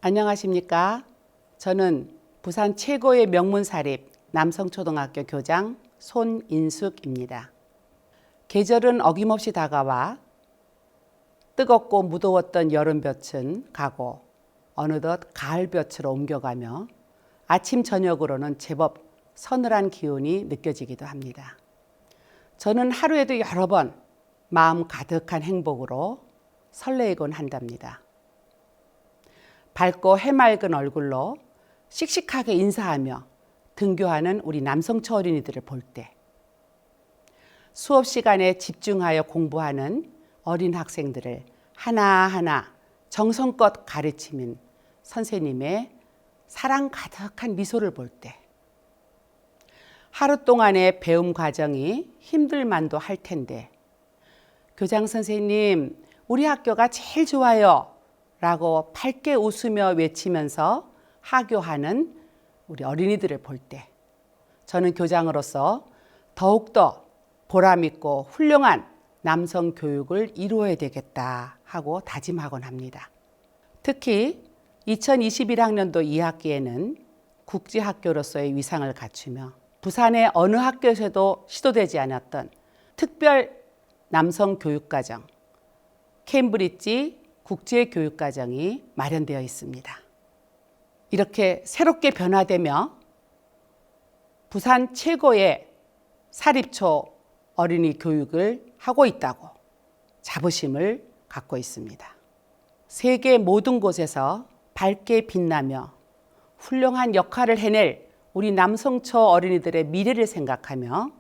안녕하십니까? 저는 부산 최고의 명문사립 남성초등학교 교장 손인숙입니다. 계절은 어김없이 다가와 뜨겁고 무더웠던 여름볕은 가고 어느덧 가을볕으로 옮겨가며 아침 저녁으로는 제법 서늘한 기운이 느껴지기도 합니다. 저는 하루에도 여러 번 마음 가득한 행복으로 설레곤 한답니다. 밝고 해맑은 얼굴로 씩씩하게 인사하며 등교하는 우리 남성초 어린이들을 볼 때, 수업 시간에 집중하여 공부하는 어린 학생들을 하나하나 정성껏 가르치는 선생님의 사랑 가득한 미소를 볼 때, 하루 동안의 배움 과정이 힘들만도 할 텐데 교장 선생님, 우리 학교가 제일 좋아요 라고 밝게 웃으며 외치면서 하교하는 우리 어린이들을 볼 때 저는 교장으로서 더욱더 보람있고 훌륭한 남성 교육을 이루어야 되겠다 하고 다짐하곤 합니다. 특히 2021학년도 2학기에는 국제학교로서의 위상을 갖추며 부산의 어느 학교에서도 시도되지 않았던 특별 남성 교육과정 케임브리지 국제교육과정이 마련되어 있습니다. 이렇게 새롭게 변화되며 부산 최고의 사립초 어린이 교육을 하고 있다고 자부심을 갖고 있습니다. 세계 모든 곳에서 밝게 빛나며 훌륭한 역할을 해낼 우리 남성초 어린이들의 미래를 생각하며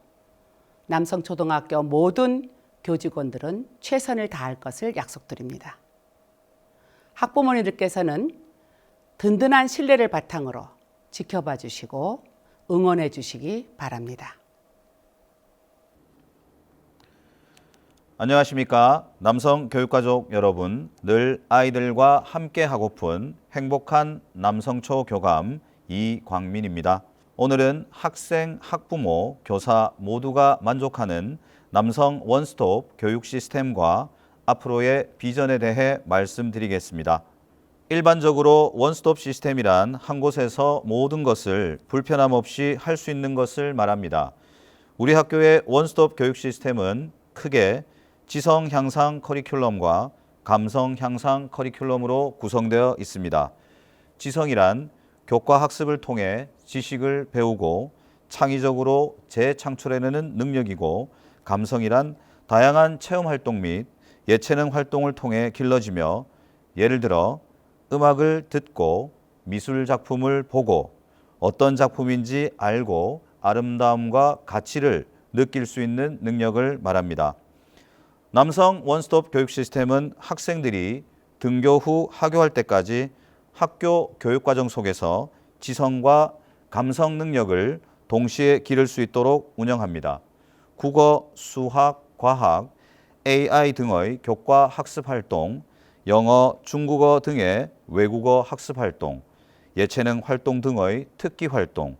남성초등학교 모든 교직원들은 최선을 다할 것을 약속드립니다. 학부모님들께서는 든든한 신뢰를 바탕으로 지켜봐 주시고 응원해 주시기 바랍니다. 안녕하십니까. 남성 교육가족 여러분, 늘 아이들과 함께 하고픈 행복한 남성초 교감 이광민입니다. 오늘은 학생, 학부모, 교사 모두가 만족하는 남성 원스톱 교육 시스템과 앞으로의 비전에 대해 말씀드리겠습니다. 일반적으로 원스톱 시스템이란 한 곳에서 모든 것을 불편함 없이 할 수 있는 것을 말합니다. 우리 학교의 원스톱 교육 시스템은 크게 지성 향상 커리큘럼과 감성 향상 커리큘럼으로 구성되어 있습니다. 지성이란 교과 학습을 통해 지식을 배우고 창의적으로 재창출해내는 능력이고, 감성이란 다양한 체험 활동 및 예체능 활동을 통해 길러지며, 예를 들어 음악을 듣고 미술 작품을 보고 어떤 작품인지 알고 아름다움과 가치를 느낄 수 있는 능력을 말합니다. 남성 원스톱 교육 시스템은 학생들이 등교 후 하교할 때까지 학교 교육과정 속에서 지성과 감성 능력을 동시에 기를 수 있도록 운영합니다. 국어, 수학, 과학, AI 등의 교과 학습 활동, 영어, 중국어 등의 외국어 학습 활동, 예체능 활동 등의 특기 활동,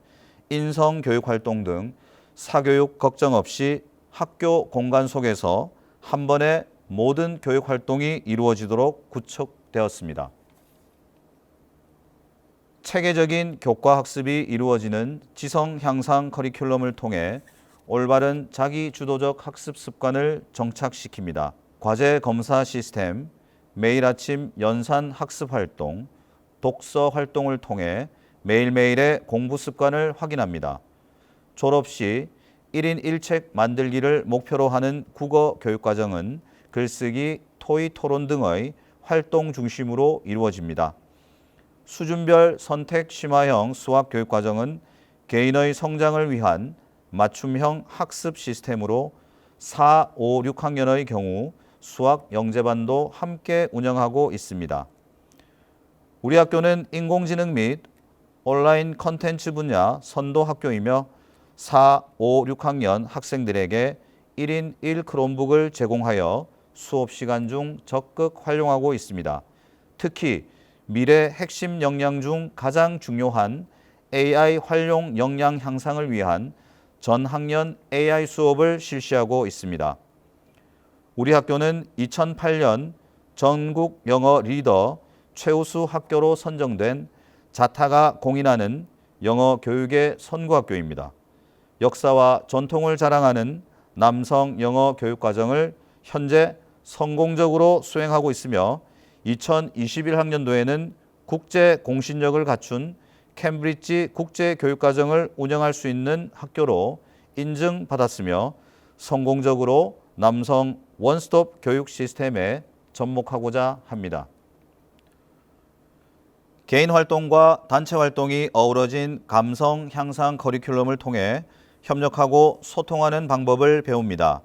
인성 교육 활동 등 사교육 걱정 없이 학교 공간 속에서 한 번에 모든 교육 활동이 이루어지도록 구축되었습니다. 체계적인 교과 학습이 이루어지는 지성 향상 커리큘럼을 통해 올바른 자기 주도적 학습 습관을 정착시킵니다. 과제 검사 시스템, 매일 아침 연산 학습 활동, 독서 활동을 통해 매일매일의 공부 습관을 확인합니다. 졸업 시 1인 1책 만들기를 목표로 하는 국어 교육과정은 글쓰기, 토의 토론 등의 활동 중심으로 이루어집니다. 수준별 선택 심화형 수학 교육과정은 개인의 성장을 위한 맞춤형 학습 시스템으로 4, 5, 6학년의 경우 수학 영재반도 함께 운영하고 있습니다. 우리 학교는 인공지능 및 온라인 컨텐츠 분야 선도 학교이며 4, 5, 6학년 학생들에게 1인 1 크롬북을 제공하여 수업 시간 중 적극 활용하고 있습니다. 특히 미래 핵심 역량 중 가장 중요한 AI 활용 역량 향상을 위한 전 학년 AI 수업을 실시하고 있습니다. 우리 학교는 2008년 전국 영어 리더 최우수 학교로 선정된 자타가 공인하는 영어 교육의 선구학교입니다. 역사와 전통을 자랑하는 남성 영어 교육과정을 현재 성공적으로 수행하고 있으며 2021학년도에는 국제 공신력을 갖춘 캠브리지 국제교육과정을 운영할 수 있는 학교로 인증받았으며 성공적으로 남성 원스톱 교육 시스템에 접목하고자 합니다. 개인 활동과 단체 활동이 어우러진 감성 향상 커리큘럼을 통해 협력하고 소통하는 방법을 배웁니다.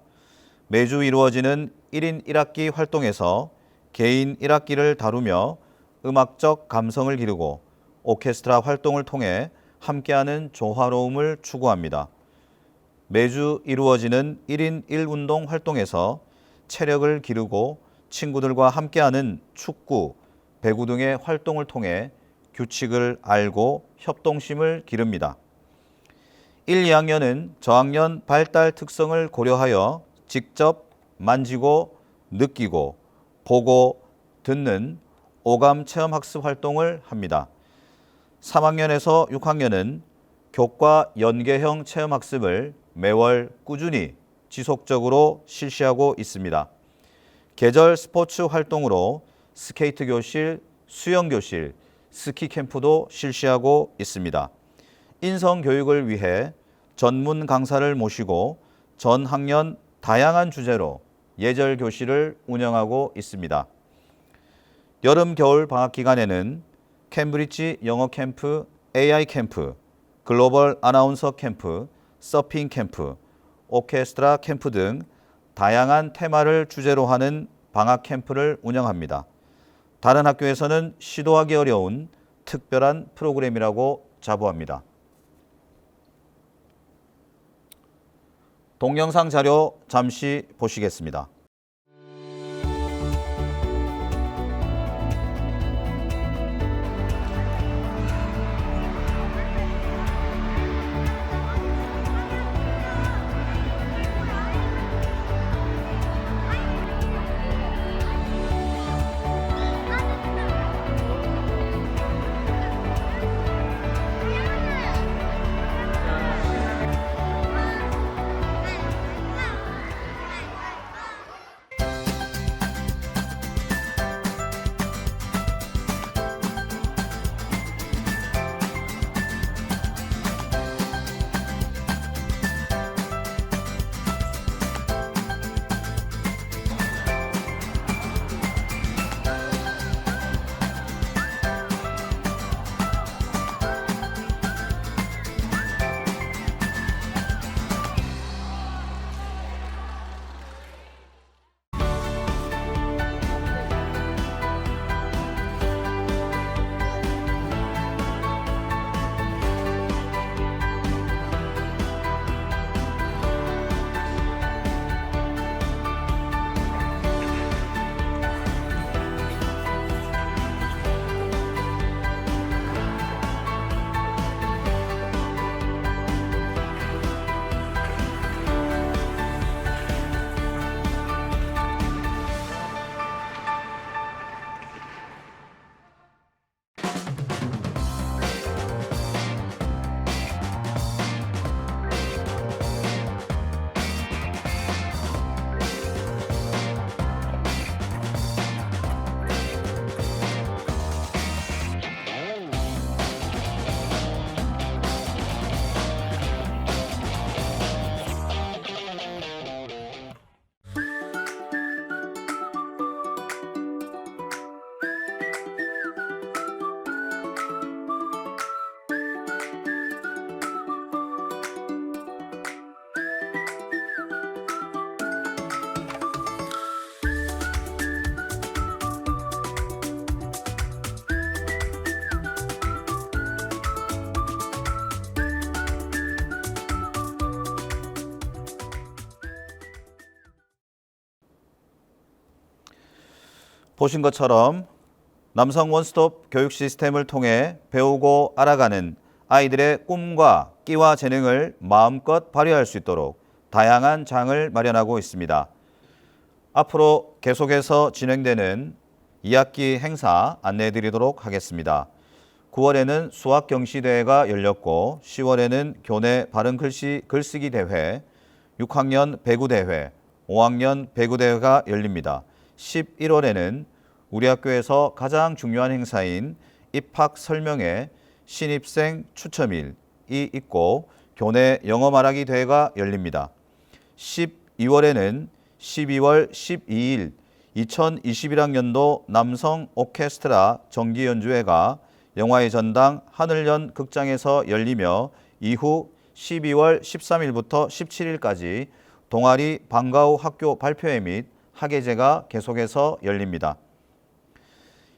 매주 이루어지는 1인 1학기 활동에서 개인 1학기를 다루며 음악적 감성을 기르고 오케스트라 활동을 통해 함께하는 조화로움을 추구합니다. 매주 이루어지는 1인 1운동 활동에서 체력을 기르고 친구들과 함께하는 축구, 배구 등의 활동을 통해 규칙을 알고 협동심을 기릅니다. 1, 2학년은 저학년 발달 특성을 고려하여 직접 만지고 느끼고 보고 듣는 오감 체험 학습 활동을 합니다. 3학년에서 6학년은 교과 연계형 체험 학습을 매월 꾸준히 지속적으로 실시하고 있습니다. 계절 스포츠 활동으로 스케이트 교실, 수영 교실, 스키 캠프도 실시하고 있습니다. 인성 교육을 위해 전문 강사를 모시고 전 학년 다양한 주제로 예절 교실을 운영하고 있습니다. 여름, 겨울 방학 기간에는 캠브리지 영어 캠프, AI 캠프, 글로벌 아나운서 캠프, 서핑 캠프, 오케스트라 캠프 등 다양한 테마를 주제로 하는 방학 캠프를 운영합니다. 다른 학교에서는 시도하기 어려운 특별한 프로그램이라고 자부합니다. 동영상 자료 잠시 보시겠습니다. 보신 것처럼 남성 원스톱 교육 시스템을 통해 배우고 알아가는 아이들의 꿈과 끼와 재능을 마음껏 발휘할 수 있도록 다양한 장을 마련하고 있습니다. 앞으로 계속해서 진행되는 2학기 행사 안내해 드리도록 하겠습니다. 9월에는 수학 경시대회가 열렸고 10월에는 교내 바른 글쓰기 대회, 6학년 배구대회, 5학년 배구대회가 열립니다. 11월에는 우리 학교에서 가장 중요한 행사인 입학 설명회 신입생 추첨일이 있고 교내 영어 말하기 대회가 열립니다. 12월에는 12월 12일 2021학년도 남성 오케스트라 정기 연주회가 영화의 전당 하늘연 극장에서 열리며 이후 12월 13일부터 17일까지 동아리 방과 후 학교 발표회 및 학예제가 계속해서 열립니다.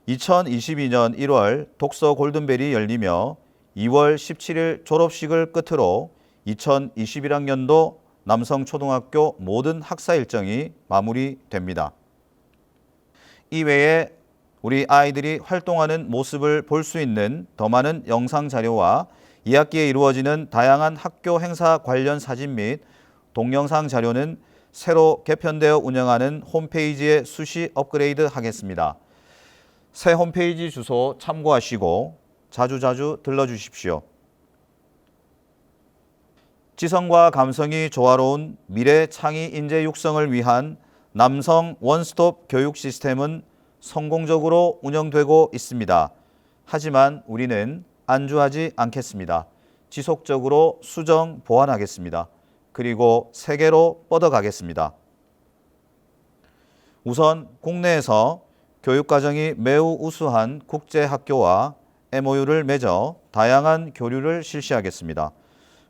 2022년 1월 독서 골든벨이 열리며 2월 17일 졸업식을 끝으로 2021학년도 남성초등학교 모든 학사 일정이 마무리됩니다. 이외에 우리 아이들이 활동하는 모습을 볼 수 있는 더 많은 영상 자료와 2학기에 이루어지는 다양한 학교 행사 관련 사진 및 동영상 자료는 새로 개편되어 운영하는 홈페이지에 수시 업그레이드 하겠습니다. 새 홈페이지 주소 참고하시고 자주자주 들러주십시오. 지성과 감성이 조화로운 미래 창의 인재 육성을 위한 남성 원스톱 교육 시스템은 성공적으로 운영되고 있습니다. 하지만 우리는 안주하지 않겠습니다. 지속적으로 수정 보완하겠습니다. 그리고 세계로 뻗어가겠습니다. 우선 국내에서 교육과정이 매우 우수한 국제학교와 MOU를 맺어 다양한 교류를 실시하겠습니다.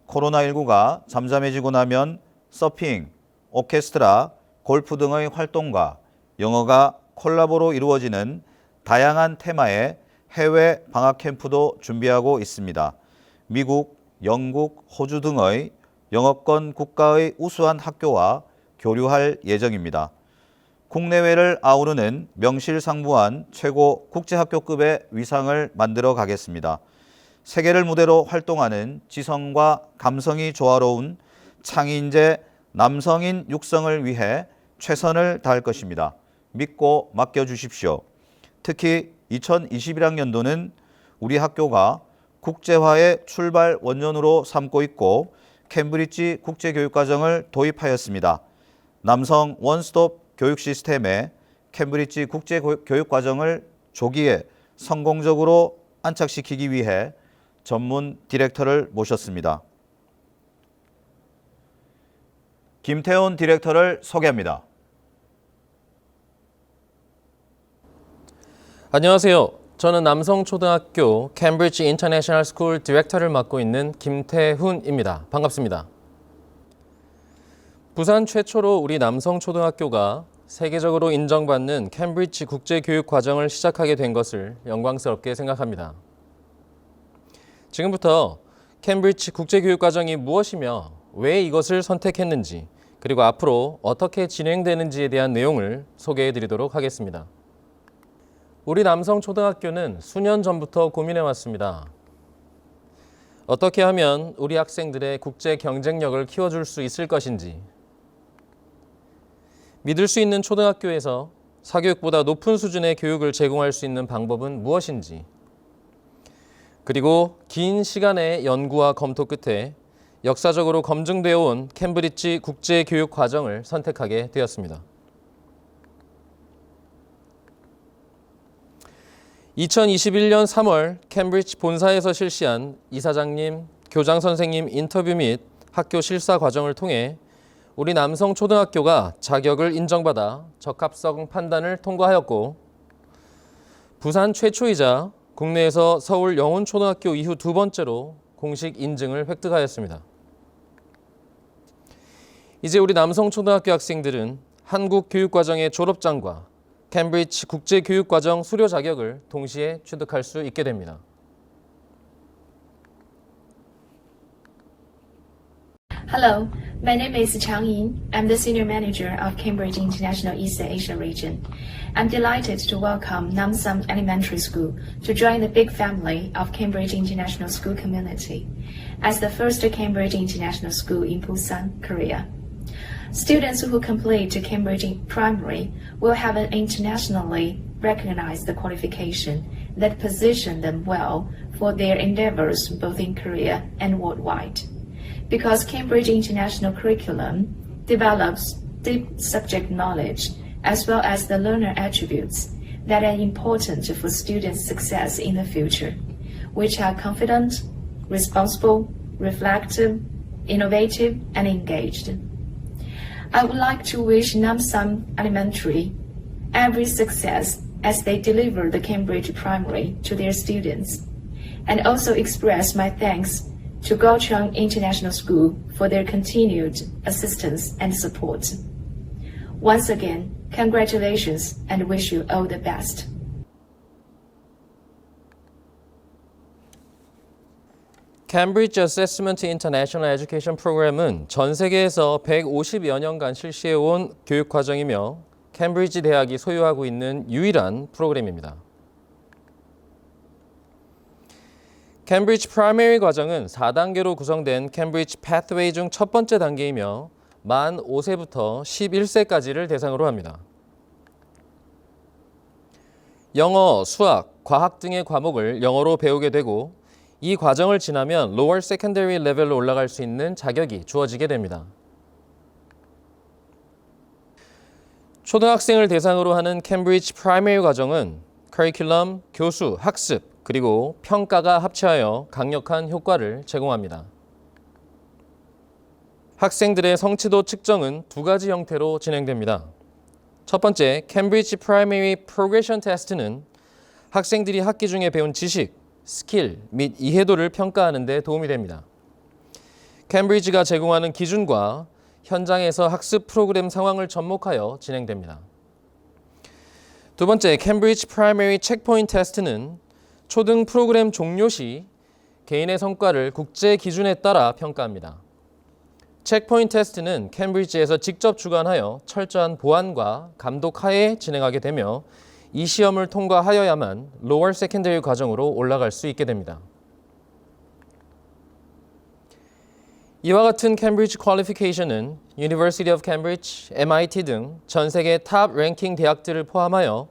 코로나19가 잠잠해지고 나면 서핑, 오케스트라, 골프 등의 활동과 영어가 콜라보로 이루어지는 다양한 테마의 해외 방학 캠프도 준비하고 있습니다. 미국, 영국, 호주 등의 영어권 국가의 우수한 학교와 교류할 예정입니다. 국내외를 아우르는 명실상부한 최고 국제학교급의 위상을 만들어 가겠습니다. 세계를 무대로 활동하는 지성과 감성이 조화로운 창의인재 남성인 육성을 위해 최선을 다할 것입니다. 믿고 맡겨주십시오. 특히 2021학년도는 우리 학교가 국제화의 출발 원년으로 삼고 있고 캠브리지 국제교육과정을 도입하였습니다. 남성 원스톱 교육 시스템에 캠브리지 국제교육과정을 조기에 성공적으로 안착시키기 위해 전문 디렉터를 모셨습니다. 김태훈 디렉터를 소개합니다. 안녕하세요. 저는 남성초등학교 캠브리지 인터내셔널 스쿨 디렉터를 맡고 있는 김태훈입니다. 반갑습니다. 부산 최초로 우리 남성초등학교가 세계적으로 인정받는 캠브리지 국제교육과정을 시작하게 된 것을 영광스럽게 생각합니다. 지금부터 캠브리지 국제교육과정이 무엇이며 왜 이것을 선택했는지 그리고 앞으로 어떻게 진행되는지에 대한 내용을 소개해 드리도록 하겠습니다. 우리 남성초등학교는 수년 전부터 고민해왔습니다. 어떻게 하면 우리 학생들의 국제 경쟁력을 키워줄 수 있을 것인지, 믿을 수 있는 초등학교에서 사교육보다 높은 수준의 교육을 제공할 수 있는 방법은 무엇인지, 그리고 긴 시간의 연구와 검토 끝에 역사적으로 검증되어 온 캠브리지 국제교육과정을 선택하게 되었습니다. 2021년 3월 캠브리지 본사에서 실시한 이사장님, 교장 선생님 인터뷰 및 학교 실사 과정을 통해 우리 남성초등학교가 자격을 인정받아 적합성 판단을 통과하였고 부산 최초이자 국내에서 서울 영훈초등학교 이후 두 번째로 공식 인증을 획득하였습니다. 이제 우리 남성초등학교 학생들은 한국 교육과정의 졸업장과 캠브리지 국제교육과정 수료 자격을 동시에 취득할 수 있게 됩니다. Hello, my name is Chang Yin. I'm the Senior Manager of Cambridge International East Asia region. I'm delighted to welcome Namsan Elementary School to join the big family of Cambridge International School community as the first Cambridge International School in Busan, Korea. Students who complete Cambridge Primary will have an internationally recognize the qualification that position them well for their endeavors both in Korea and worldwide. Because Cambridge International Curriculum develops deep subject knowledge as well as the learner attributes that are important for students' success in the future, which are confident, responsible, reflective, innovative, and engaged. I would like to wish Namsam Elementary every success as they deliver the Cambridge Primary to their students, and also express my thanks to Gaocheng International School for their continued assistance and support. Once again, congratulations and wish you all the best. Cambridge Assessment International Education 프로그램은 전 세계에서 150여 년간 실시해온 교육 과정이며 캠브리지 대학이 소유하고 있는 유일한 프로그램입니다. 캠브리지 프라이머리 과정은 4단계로 구성된 캠브리지 패스웨이 중 첫 번째 단계이며 만 5세부터 11세까지를 대상으로 합니다. 영어, 수학, 과학 등의 과목을 영어로 배우게 되고 이 과정을 지나면 lower secondary 레벨로 올라갈 수 있는 자격이 주어지게 됩니다. 초등학생을 대상으로 하는 캠브리지 프라이머리 과정은 커리큘럼, 교수, 학습, 그리고 평가가 합체하여 강력한 효과를 제공합니다. 학생들의 성취도 측정은 두 가지 형태로 진행됩니다. 첫 번째, 캠브리지 프라이머리 프로그레션 테스트는 학생들이 학기 중에 배운 지식, 스킬 및 이해도를 평가하는 데 도움이 됩니다. 캠브리지가 제공하는 기준과 현장에서 학습 프로그램 상황을 접목하여 진행됩니다. 두 번째, 캠브리지 프라이머리 체크포인트 테스트는 초등 프로그램 종료 시 개인의 성과를 국제 기준에 따라 평가합니다. 체크포인트 테스트는 캠브리지에서 직접 주관하여 철저한 보안과 감독 하에 진행하게 되며 이 시험을 통과하여야만 lower secondary 과정으로 올라갈 수 있게 됩니다. 이와 같은 캠브리지 퀄리피케이션은 University of Cambridge, MIT 등 전 세계 탑 랭킹 대학들을 포함하여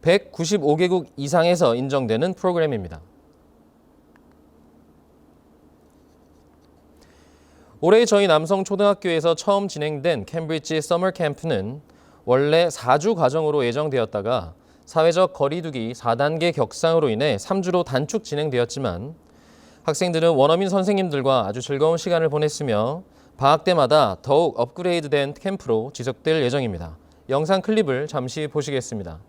195개국 이상에서 인정되는 프로그램입니다. 올해 저희 남성초등학교에서 처음 진행된 캠브리지 서머 캠프는 원래 4주 과정으로 예정되었다가 사회적 거리두기 4단계 격상으로 인해 3주로 단축 진행되었지만 학생들은 원어민 선생님들과 아주 즐거운 시간을 보냈으며 방학 때마다 더욱 업그레이드된 캠프로 지속될 예정입니다. 영상 클립을 잠시 보시겠습니다.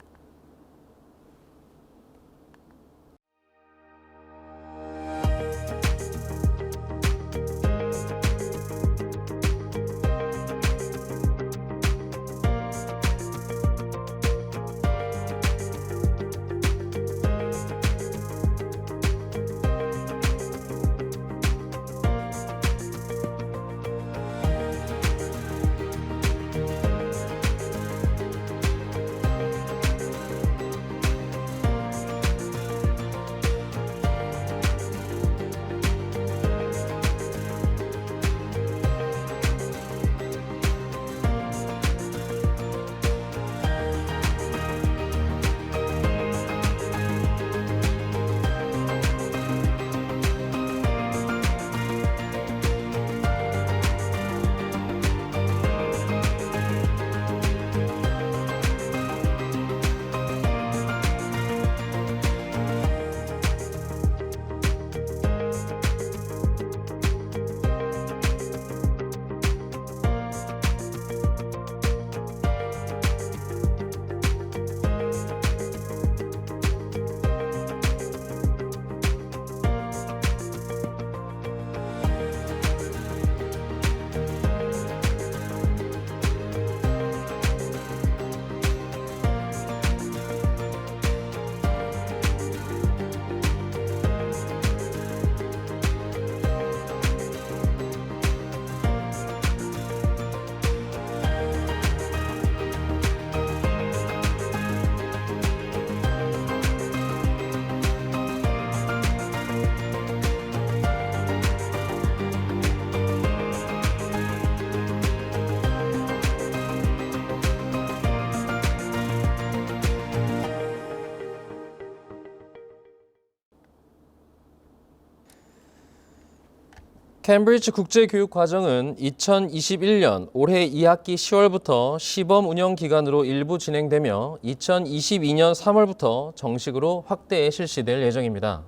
캠브리지 국제교육과정은 2021년 올해 2학기 10월부터 시범 운영 기간으로 일부 진행되며 2022년 3월부터 정식으로 확대 실시될 예정입니다.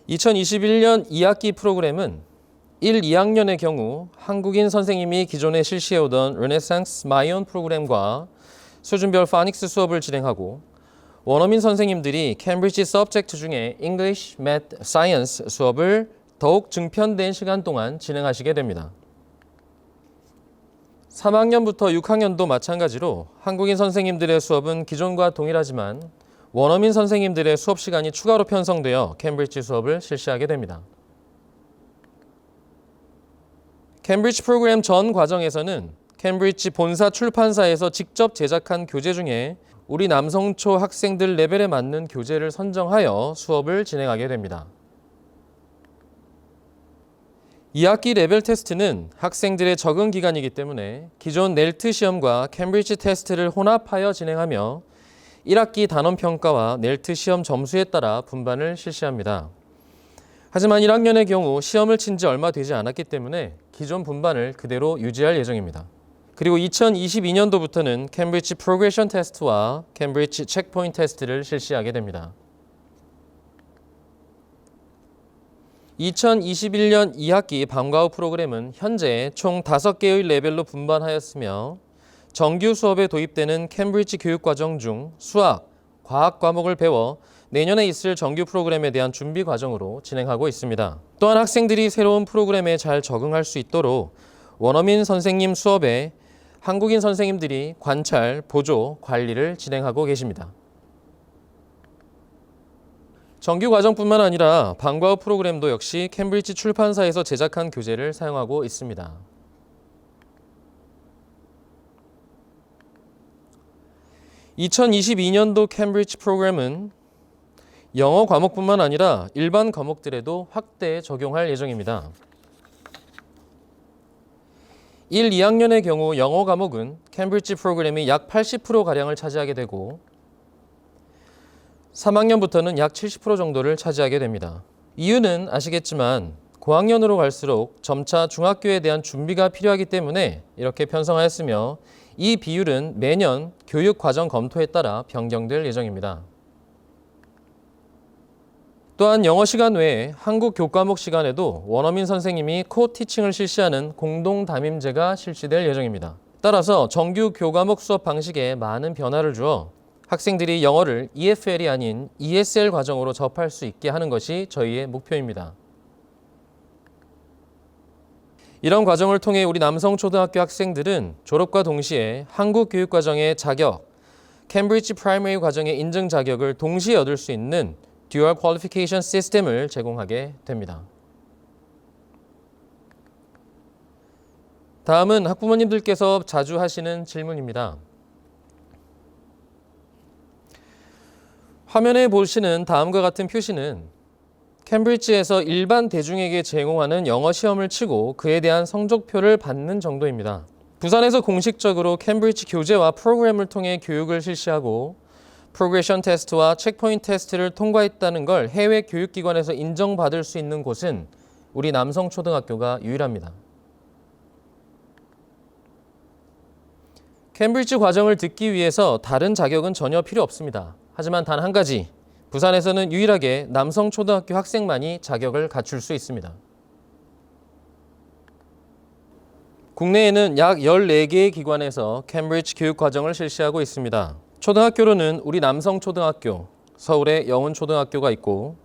2021년 2학기 프로그램은 1, 2학년의 경우 한국인 선생님이 기존에 실시해오던 르네상스 마이온 프로그램과 수준별 파닉스 수업을 진행하고 원어민 선생님들이 캠브리지 서브젝트 중에 English, Math, Science 수업을 더욱 증편된 시간 동안 진행하시게 됩니다. 3학년부터 6학년도 마찬가지로 한국인 선생님들의 수업은 기존과 동일하지만 원어민 선생님들의 수업 시간이 추가로 편성되어 캠브리지 수업을 실시하게 됩니다. 캠브리지 프로그램 전 과정에서는 캠브리지 본사 출판사에서 직접 제작한 교재 중에 우리 남성초 학생들 레벨에 맞는 교재를 선정하여 수업을 진행하게 됩니다. 2학기 레벨 테스트는 학생들의 적응 기간이기 때문에 기존 넬트 시험과 캠브리지 테스트를 혼합하여 진행하며 1학기 단원 평가와 넬트 시험 점수에 따라 분반을 실시합니다. 하지만 1학년의 경우 시험을 친 지 얼마 되지 않았기 때문에 기존 분반을 그대로 유지할 예정입니다. 그리고 2022년도부터는 캠브리지 프로그레션 테스트와 캠브리지 체크포인트 테스트를 실시하게 됩니다. 2021년 2학기 방과 후 프로그램은 현재 총 5개의 레벨로 분반하였으며 정규 수업에 도입되는 캠브리지 교육과정 중 수학, 과학 과목을 배워 내년에 있을 정규 프로그램에 대한 준비 과정으로 진행하고 있습니다. 또한 학생들이 새로운 프로그램에 잘 적응할 수 있도록 원어민 선생님 수업에 한국인 선생님들이 관찰, 보조, 관리를 진행하고 계십니다. 정규 과정뿐만 아니라 방과 후 프로그램도 역시 캠브리지 출판사에서 제작한 교재를 사용하고 있습니다. (2022년도) 캠브리지 프로그램은 영어 과목뿐만 아니라 일반 과목들에도 확대 적용할 예정입니다. 1, 2학년의 경우 영어 과목은 캠브리지 프로그램이 약 80%가량을 차지하게 되고 3학년부터는 약 70% 정도를 차지하게 됩니다. 이유는 아시겠지만 고학년으로 갈수록 점차 중학교에 대한 준비가 필요하기 때문에 이렇게 편성하였으며 이 비율은 매년 교육과정 검토에 따라 변경될 예정입니다. 또한 영어 시간 외에 한국 교과목 시간에도 원어민 선생님이 코티칭을 실시하는 공동 담임제가 실시될 예정입니다. 따라서 정규 교과목 수업 방식에 많은 변화를 주어 학생들이 영어를 EFL이 아닌 ESL 과정으로 접할 수 있게 하는 것이 저희의 목표입니다. 이런 과정을 통해 우리 남성초등학교 학생들은 졸업과 동시에 한국 교육과정의 자격, 캠브리지 프라이머리 과정의 인증 자격을 동시에 얻을 수 있는 듀얼 퀄리피케이션 시스템을 제공하게 됩니다. 다음은 학부모님들께서 자주 하시는 질문입니다. 화면에 보시는 다음과 같은 표시는 캠브리지에서 일반 대중에게 제공하는 영어 시험을 치고 그에 대한 성적표를 받는 정도입니다. 부산에서 공식적으로 캠브리지 교재와 프로그램을 통해 교육을 실시하고 프로그레션 테스트와 체크포인트 테스트를 통과했다는 걸 해외 교육기관에서 인정받을 수 있는 곳은 우리 남성초등학교가 유일합니다. 캠브리지 과정을 듣기 위해서 다른 자격은 전혀 필요 없습니다. 하지만 단 한 가지, 부산에서는 유일하게 남성초등학교 학생만이 자격을 갖출 수 있습니다. 국내에는 약 14개의 기관에서 캠브리지 교육과정을 실시하고 있습니다. 초등학교로는 우리 남성초등학교, 서울의 영훈초등학교가 있고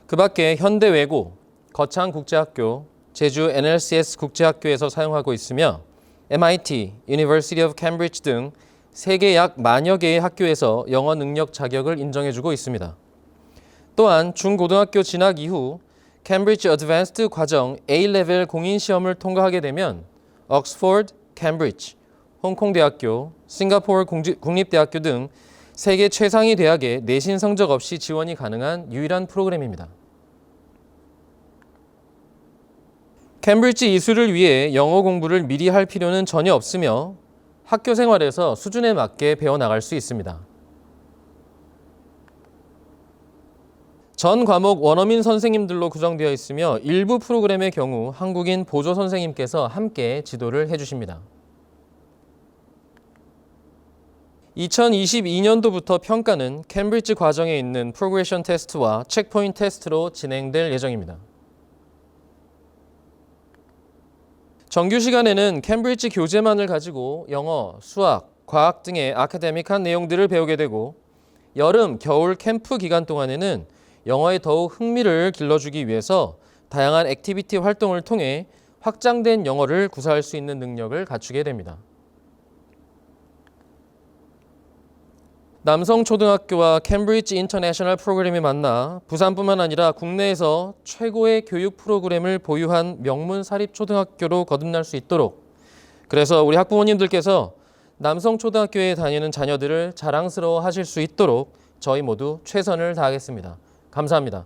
그 밖에 현대외고, 거창국제학교, 제주 NLCS 국제학교에서 사용하고 있으며 MIT, University of Cambridge 등 세계 약 만여 개의 학교에서 영어 능력 자격을 인정해주고 있습니다. 또한 중고등학교 진학 이후 캠브리지 어드밴스드 과정 A-레벨 공인시험을 통과하게 되면 옥스포드, 캠브리지, 홍콩대학교, 싱가포르 국립대학교 등 세계 최상위 대학에 내신 성적 없이 지원이 가능한 유일한 프로그램입니다. 캠브리지 이수를 위해 영어 공부를 미리 할 필요는 전혀 없으며 학교 생활에서 수준에 맞게 배워나갈 수 있습니다. 전 과목 원어민 선생님들로 구성되어 있으며 일부 프로그램의 경우 한국인 보조 선생님께서 함께 지도를 해주십니다. 2022년도부터 평가는 캠브리지 과정에 있는 프로그레션 테스트와 체크포인트 테스트로 진행될 예정입니다. 정규 시간에는 캠브리지 교재만을 가지고 영어, 수학, 과학 등의 아카데믹한 내용들을 배우게 되고 여름, 겨울 캠프 기간 동안에는 영어에 더욱 흥미를 길러주기 위해서 다양한 액티비티 활동을 통해 확장된 영어를 구사할 수 있는 능력을 갖추게 됩니다. 남성초등학교와 캠브리지 인터내셔널 프로그램이 만나 부산뿐만 아니라 국내에서 최고의 교육 프로그램을 보유한 명문 사립초등학교로 거듭날 수 있도록, 그래서 우리 학부모님들께서 남성초등학교에 다니는 자녀들을 자랑스러워 하실 수 있도록 저희 모두 최선을 다하겠습니다. 감사합니다.